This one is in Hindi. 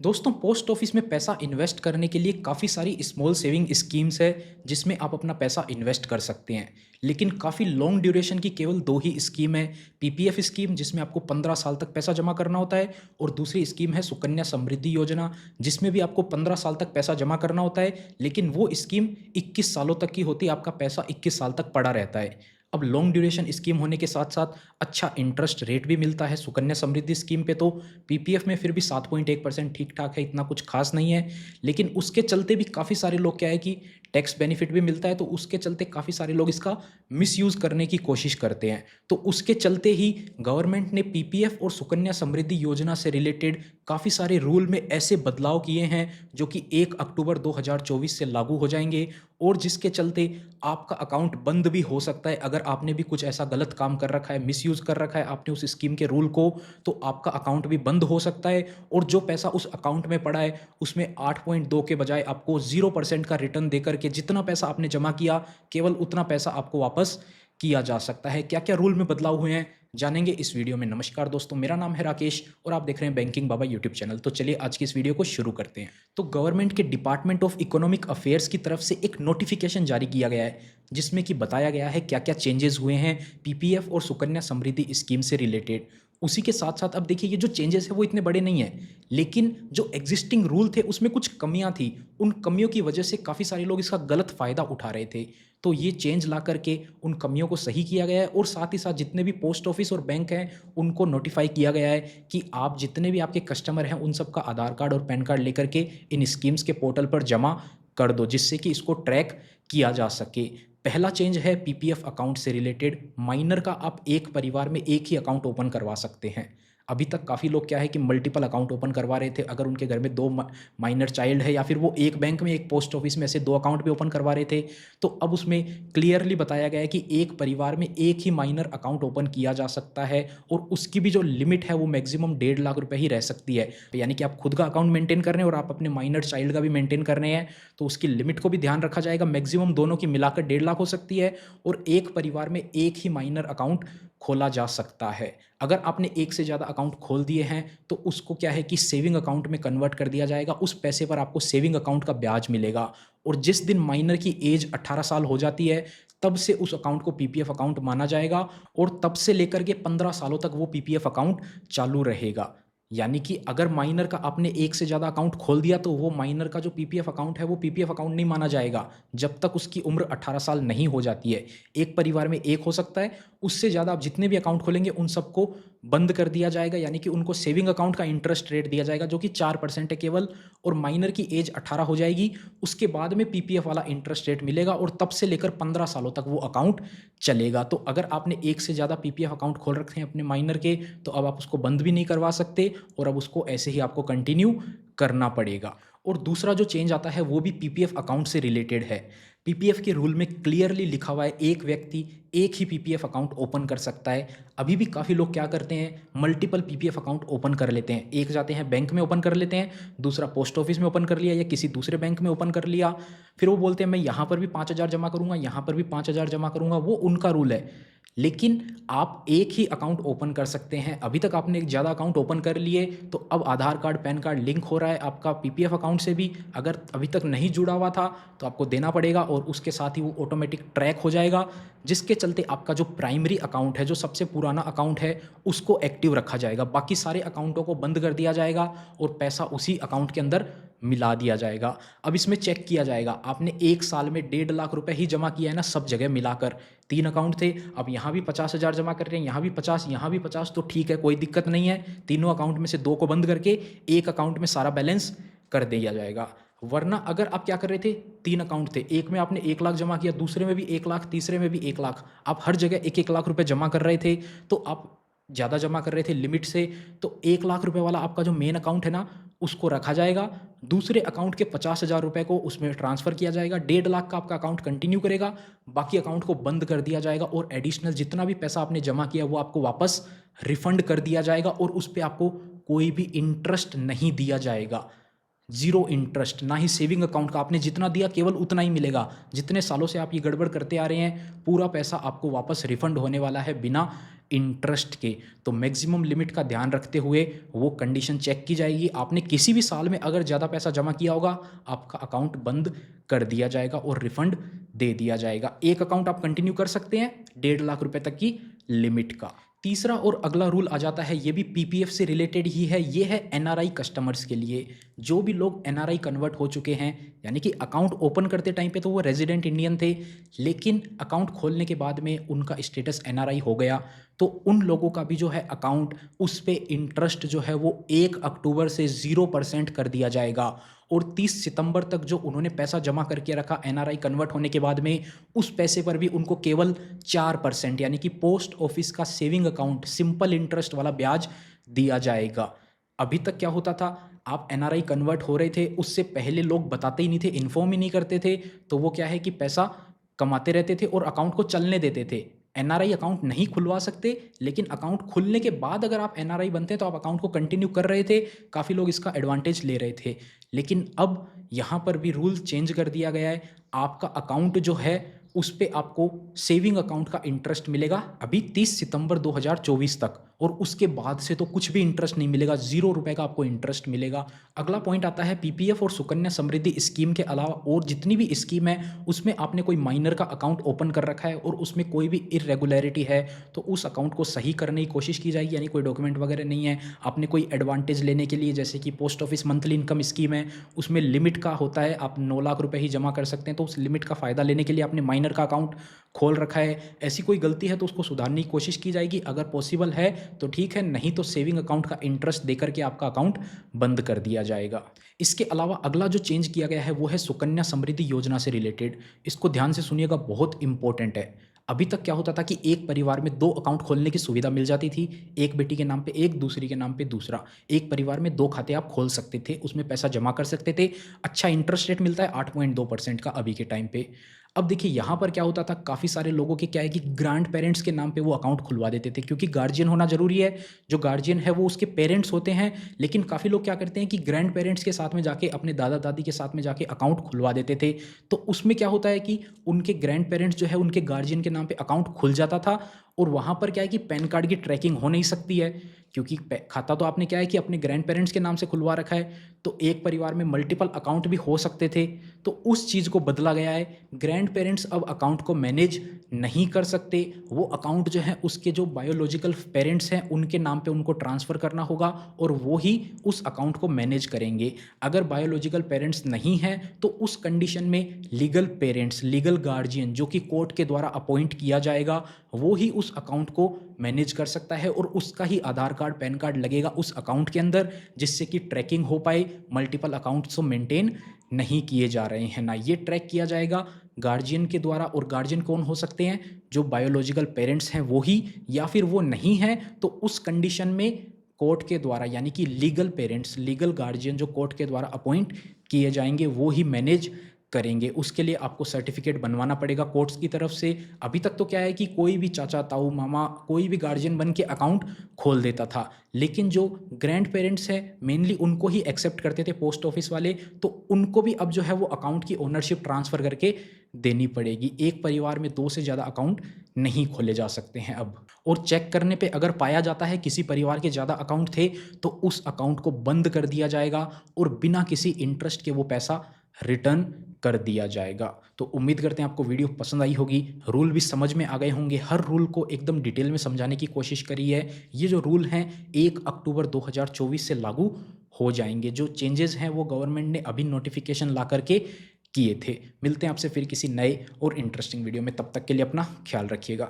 दोस्तों पोस्ट ऑफिस में पैसा इन्वेस्ट करने के लिए काफ़ी सारी स्मॉल सेविंग स्कीम्स है जिसमें आप अपना पैसा इन्वेस्ट कर सकते हैं। लेकिन काफ़ी लॉन्ग ड्यूरेशन की केवल दो ही स्कीम है। पीपीएफ स्कीम जिसमें आपको 15 साल तक पैसा जमा करना होता है, और दूसरी स्कीम है सुकन्या समृद्धि योजना जिसमें भी आपको 15 साल तक पैसा जमा करना होता है, लेकिन वो स्कीम 21 सालों तक की होती है। आपका पैसा 21 साल तक पड़ा रहता है। अब लॉन्ग ड्यूरेशन स्कीम होने के साथ साथ अच्छा इंटरेस्ट रेट भी मिलता है सुकन्या समृद्धि स्कीम पे। तो पीपीएफ में फिर भी 7.1% ठीक ठाक है, इतना कुछ खास नहीं है। लेकिन उसके चलते भी काफ़ी सारे लोग क्या है कि टैक्स बेनिफिट भी मिलता है, तो उसके चलते काफ़ी सारे लोग इसका मिसयूज़ करने की कोशिश करते हैं। तो उसके चलते ही गवर्नमेंट ने पीपीएफ और सुकन्या समृद्धि योजना से रिलेटेड काफ़ी सारे रूल में ऐसे बदलाव किए हैं जो कि 1 अक्टूबर 2024 से लागू हो जाएंगे, और जिसके चलते आपका अकाउंट बंद भी हो सकता है। अगर आपने भी कुछ ऐसा गलत काम कर रखा है, मिसयूज़ कर रखा है आपने उस स्कीम के रूल को, तो आपका अकाउंट भी बंद हो सकता है। और जो पैसा उस अकाउंट में पड़ा है उसमें 8.2 के बजाय आपको 0% का रिटर्न देकर के जितना पैसा आपने जमा किया केवल उतना पैसा आपको वापस किया जा सकता है। क्या क्या रूल में बदलाव हुए हैं जानेंगे इस वीडियो में। नमस्कार दोस्तों, मेरा नाम है राकेश और आप देख रहे हैं बैंकिंग बाबा यूट्यूब चैनल। तो चलिए आज की इस वीडियो को शुरू करते हैं। तो गवर्नमेंट के डिपार्टमेंट ऑफ इकोनॉमिक अफेयर्स की तरफ से एक नोटिफिकेशन जारी किया गया है जिसमें कि बताया गया है क्या क्या चेंजेस हुए हैं पीपीएफ और सुकन्या समृद्धि स्कीम से रिलेटेड। उसी के साथ साथ अब देखिए, ये जो चेंजेस है वो इतने बड़े नहीं हैं, लेकिन जो एग्जिस्टिंग रूल थे उसमें कुछ कमियां थी। उन कमियों की वजह से काफ़ी सारे लोग इसका गलत फ़ायदा उठा रहे थे। तो ये चेंज ला करके उन कमियों को सही किया गया है, और साथ ही साथ जितने भी पोस्ट ऑफिस और बैंक हैं उनको नोटिफाई किया गया है कि आप जितने भी आपके कस्टमर हैं उन सबका आधार कार्ड और पैन कार्ड लेकर के इन स्कीम्स के पोर्टल पर जमा कर दो, जिससे कि इसको ट्रैक किया जा सके। पहला चेंज है पीपीएफ अकाउंट से रिलेटेड। माइनर का आप एक परिवार में एक ही अकाउंट ओपन करवा सकते हैं। अभी तक काफ़ी लोग क्या है कि मल्टीपल अकाउंट ओपन करवा रहे थे। अगर उनके घर में दो माइनर चाइल्ड है, या फिर वो एक बैंक में एक पोस्ट ऑफिस में ऐसे दो अकाउंट भी ओपन करवा रहे थे, तो अब उसमें क्लियरली बताया गया है कि एक परिवार में एक ही माइनर अकाउंट ओपन किया जा सकता है, और उसकी भी जो लिमिट है वो मैक्सिमम 1.5 लाख रुपए ही रह सकती है। यानी कि आप खुद का अकाउंट मेंटेन कर रहे हैं और आप अपने माइनर चाइल्ड का भी मेंटेन कर रहे हैं, तो उसकी लिमिट को भी ध्यान रखा जाएगा। मैक्सिमम दोनों की मिलाकर 1.5 लाख हो सकती है, और एक परिवार में एक ही माइनर अकाउंट खोला जा सकता है। अगर आपने एक से ज़्यादा अकाउंट खोल दिए हैं तो उसको क्या है कि सेविंग अकाउंट में कन्वर्ट कर दिया जाएगा। उस पैसे पर आपको सेविंग अकाउंट का ब्याज मिलेगा, और जिस दिन माइनर की एज 18 साल हो जाती है तब से उस अकाउंट को पीपीएफ अकाउंट माना जाएगा, और तब से लेकर के 15 सालों तक वो पीपीएफ अकाउंट चालू रहेगा। यानी कि अगर माइनर का आपने एक से ज़्यादा अकाउंट खोल दिया तो वो माइनर का जो पीपीएफ अकाउंट है वो पीपीएफ अकाउंट नहीं माना जाएगा जब तक उसकी उम्र 18 साल नहीं हो जाती है। एक परिवार में एक हो सकता है, उससे ज़्यादा आप जितने भी अकाउंट खोलेंगे उन सबको बंद कर दिया जाएगा। यानी कि उनको सेविंग अकाउंट का इंटरेस्ट रेट दिया जाएगा जो कि 4% है केवल, और माइनर की एज 18 हो जाएगी उसके बाद में पीपीएफ वाला इंटरेस्ट रेट मिलेगा, और तब से लेकर 15 सालों तक वो अकाउंट चलेगा। तो अगर आपने एक से ज़्यादा पीपीएफ अकाउंट खोल रखे हैं अपने माइनर के, तो अब आप उसको बंद भी नहीं करवा सकते, और अब उसको ऐसे ही आपको कंटिन्यू करना पड़ेगा। और दूसरा जो चेंज आता है वो भी पीपीएफ अकाउंट से रिलेटेड है। पीपीएफ के रूल में क्लियरली लिखा हुआ है एक व्यक्ति एक ही पीपीएफ अकाउंट ओपन कर सकता है। अभी भी काफ़ी लोग क्या करते हैं, मल्टीपल पीपीएफ अकाउंट ओपन कर लेते हैं। एक जाते हैं बैंक में ओपन कर लेते हैं, दूसरा पोस्ट ऑफिस में ओपन कर लिया या किसी दूसरे बैंक में ओपन कर लिया। फिर वो बोलते हैं मैं यहाँ पर भी 5,000 जमा करूँगा, यहाँ पर भी 5,000 जमा करूँगा। वो उनका रूल है, लेकिन आप एक ही अकाउंट ओपन कर सकते हैं। अभी तक आपने एक ज़्यादा अकाउंट ओपन कर लिए तो अब आधार कार्ड पैन कार्ड लिंक हो रहा है आपका पीपीएफ अकाउंट से भी। अगर अभी तक नहीं जुड़ा हुआ था तो आपको देना पड़ेगा, और उसके साथ ही वो ऑटोमेटिक ट्रैक हो जाएगा, जिसके चलते आपका जो प्राइमरी अकाउंट है, जो सबसे पुराना अकाउंट है, उसको एक्टिव रखा जाएगा। बाकी सारे अकाउंटों को बंद कर दिया जाएगा और पैसा उसी अकाउंट के अंदर मिला दिया जाएगा। अब इसमें चेक किया जाएगा आपने एक साल में 1.5 लाख रुपए ही जमा किया है ना, सब जगह मिलाकर। 3 अकाउंट थे, अब यहाँ भी 50,000 जमा कर रहे हैं, यहाँ भी 50, यहाँ भी 50, तो ठीक है, कोई दिक्कत नहीं है। तीनों अकाउंट में से 2 को बंद करके एक अकाउंट में सारा बैलेंस कर दिया जाएगा। वरना अगर आप क्या कर रहे थे, 3 अकाउंट थे, एक में आपने 1 लाख जमा किया, दूसरे में भी 1 लाख, तीसरे में भी 1 लाख, आप हर जगह 1-1 लाख रुपए जमा कर रहे थे, तो आप ज़्यादा जमा कर रहे थे लिमिट से। तो 1 लाख रुपए वाला आपका जो मेन अकाउंट है ना, उसको रखा जाएगा। दूसरे अकाउंट के 50,000 रुपए को उसमें ट्रांसफ़र किया जाएगा। 1.5 लाख का आपका अकाउंट कंटिन्यू करेगा, बाकी अकाउंट को बंद कर दिया जाएगा, और एडिशनल जितना भी पैसा आपने जमा किया वो आपको वापस रिफंड कर दिया जाएगा, और उस पे आपको कोई भी इंटरेस्ट नहीं दिया जाएगा। ज़ीरो इंटरेस्ट, ना ही सेविंग अकाउंट का। आपने जितना दिया केवल उतना ही मिलेगा। जितने सालों से आप ये गड़बड़ करते आ रहे हैं, पूरा पैसा आपको वापस रिफंड होने वाला है बिना इंटरेस्ट के। तो मैक्सिमम लिमिट का ध्यान रखते हुए वो कंडीशन चेक की जाएगी। आपने किसी भी साल में अगर ज़्यादा पैसा जमा किया होगा, आपका अकाउंट बंद कर दिया जाएगा और रिफंड दे दिया जाएगा। एक अकाउंट आप कंटिन्यू कर सकते हैं 1.5 लाख रुपए तक की लिमिट का। तीसरा और अगला रूल आ जाता है, ये भी पीपीएफ से रिलेटेड ही है, ये है एनआरआई कस्टमर्स के लिए। जो भी लोग एनआरआई कन्वर्ट हो चुके हैं, यानी कि अकाउंट ओपन करते टाइम पे तो वो रेजिडेंट इंडियन थे, लेकिन अकाउंट खोलने के बाद में उनका स्टेटस एनआरआई हो गया, तो उन लोगों का भी जो है अकाउंट, उस पे इंटरेस्ट जो है वो 1 अक्टूबर से 0% कर दिया जाएगा। और 30 सितंबर तक जो उन्होंने पैसा जमा करके रखा एनआरआई कन्वर्ट होने के बाद में, उस पैसे पर भी उनको केवल 4% यानी कि पोस्ट ऑफिस का सेविंग अकाउंट सिंपल इंटरेस्ट वाला ब्याज दिया जाएगा। अभी तक क्या होता था, आप एनआरआई कन्वर्ट हो रहे थे, उससे पहले लोग बताते ही नहीं थे, इन्फॉर्म ही नहीं करते थे, तो वो क्या है कि पैसा कमाते रहते थे और अकाउंट को चलने देते थे। एनआरआई अकाउंट नहीं खुलवा सकते, लेकिन अकाउंट खुलने के बाद अगर आप एनआरआई बनते हैं तो आप अकाउंट को कंटिन्यू कर रहे थे। काफ़ी लोग इसका एडवांटेज ले रहे थे, लेकिन अब यहाँ पर भी रूल चेंज कर दिया गया है। आपका अकाउंट जो है उस पे आपको सेविंग अकाउंट का इंटरेस्ट मिलेगा अभी 30 सितंबर 2024 तक, और उसके बाद से तो कुछ भी इंटरेस्ट नहीं मिलेगा, 0 रुपए का आपको इंटरेस्ट मिलेगा। अगला पॉइंट आता है, पीपीएफ और सुकन्या समृद्धि स्कीम के अलावा और जितनी भी स्कीम है उसमें आपने कोई माइनर का अकाउंट ओपन कर रखा है और उसमें कोई भी इरेगुलरिटी है तो उस अकाउंट को सही करने की कोशिश की जाएगी, यानी कोई डॉक्यूमेंट वगैरह नहीं है, आपने कोई एडवांटेज लेने के लिए, जैसे कि post office monthly income scheme है, उसमें लिमिट का होता है, आप 9 लाख रुपए ही जमा कर सकते हैं, तो उस लिमिट का फ़ायदा लेने के लिए आपने माइनर का अकाउंट खोल रखा है। ऐसी कोई गलती है तो उसको सुधारने की कोशिश की जाएगी, अगर पॉसिबल है तो ठीक है, नहीं तो सेविंग अकाउंट का इंटरेस्ट देकर के आपका अकाउंट बंद कर दिया जाएगा। इसके अलावा अगला जो चेंज किया गया है वो है सुकन्या समृद्धि योजना से रिलेटेड। इसको ध्यान से सुनिएगा, बहुत इंपॉर्टेंट है। अभी तक क्या होता था कि एक परिवार में 2 अकाउंट खोलने की सुविधा मिल जाती थी, एक बेटी के नाम पे एक, दूसरी के नाम पे दूसरा। एक परिवार में 2 खाते आप खोल सकते थे, उसमें पैसा जमा कर सकते थे, अच्छा इंटरेस्ट रेट मिलता है 8.2% का अभी के टाइम पे। अब देखिए यहाँ पर क्या होता था, काफ़ी सारे लोगों के क्या है कि ग्रैंड पेरेंट्स के नाम पे वो अकाउंट खुलवा देते थे, क्योंकि गार्जियन होना जरूरी है। जो गार्जियन है वो उसके पेरेंट्स होते हैं, लेकिन काफ़ी लोग क्या करते हैं कि ग्रैंड पेरेंट्स के साथ में जाके, अपने दादा दादी के साथ में जाके अकाउंट खुलवा देते थे। तो उसमें क्या होता है कि उनके ग्रैंड पेरेंट्स जो है उनके गार्जियन के नाम पे अकाउंट खुल जाता था, और वहाँ पर क्या है कि पैन कार्ड की ट्रैकिंग हो नहीं सकती है, क्योंकि खाता तो आपने क्या है कि अपने ग्रैंड पेरेंट्स के नाम से खुलवा रखा है, तो एक परिवार में मल्टीपल अकाउंट भी हो सकते थे। तो उस चीज़ को बदला गया है, ग्रैंड पेरेंट्स अब अकाउंट को मैनेज नहीं कर सकते, वो अकाउंट जो है उसके जो बायोलॉजिकल पेरेंट्स हैं उनके नाम पे उनको ट्रांसफ़र करना होगा, और वो ही उस अकाउंट को मैनेज करेंगे। अगर बायोलॉजिकल पेरेंट्स नहीं हैं तो उस कंडीशन में लीगल पेरेंट्स, लीगल गार्जियन जो कि कोर्ट के द्वारा अपॉइंट किया जाएगा, वो ही उस अकाउंट को मैनेज कर सकता है, और उसका ही आधार कार्ड, पैन कार्ड लगेगा उस अकाउंट के अंदर, जिससे कि ट्रैकिंग हो पाए। मल्टीपल अकाउंट्स तो मेंटेन नहीं किए जा रहे हैं ना, ये ट्रैक किया जाएगा गार्जियन के द्वारा। और गार्जियन कौन हो सकते हैं, जो बायोलॉजिकल पेरेंट्स हैं वो ही, या फिर वो नहीं हैं तो उस कंडीशन में कोर्ट के द्वारा, यानी कि लीगल पेरेंट्स, लीगल गार्जियन जो कोर्ट के द्वारा अपॉइंट किए जाएंगे वो ही मैनेज करेंगे। उसके लिए आपको सर्टिफिकेट बनवाना पड़ेगा कोर्ट्स की तरफ से। अभी तक तो क्या है कि कोई भी चाचा, ताऊ, मामा, कोई भी गार्जियन बन के अकाउंट खोल देता था, लेकिन जो ग्रैंड पेरेंट्स हैं मेनली उनको ही एक्सेप्ट करते थे पोस्ट ऑफिस वाले, तो उनको भी अब जो है वो अकाउंट की ओनरशिप ट्रांसफ़र करके देनी पड़ेगी। एक परिवार में 2 से ज़्यादा अकाउंट नहीं खोले जा सकते हैं अब। और चेक करने पे अगर पाया जाता है किसी परिवार के ज़्यादा अकाउंट थे तो उस अकाउंट को बंद कर दिया जाएगा, और बिना किसी इंटरेस्ट के वो पैसा रिटर्न कर दिया जाएगा। तो उम्मीद करते हैं आपको वीडियो पसंद आई होगी, रूल भी समझ में आ गए होंगे। हर रूल को एकदम डिटेल में समझाने की कोशिश करी है। ये जो रूल हैं 1 अक्टूबर 2024 से लागू हो जाएंगे। जो चेंजेस हैं वो गवर्नमेंट ने अभी नोटिफिकेशन ला करके किए थे। मिलते हैं आपसे फिर किसी नए और इंटरेस्टिंग वीडियो में, तब तक के लिए अपना ख्याल रखिएगा।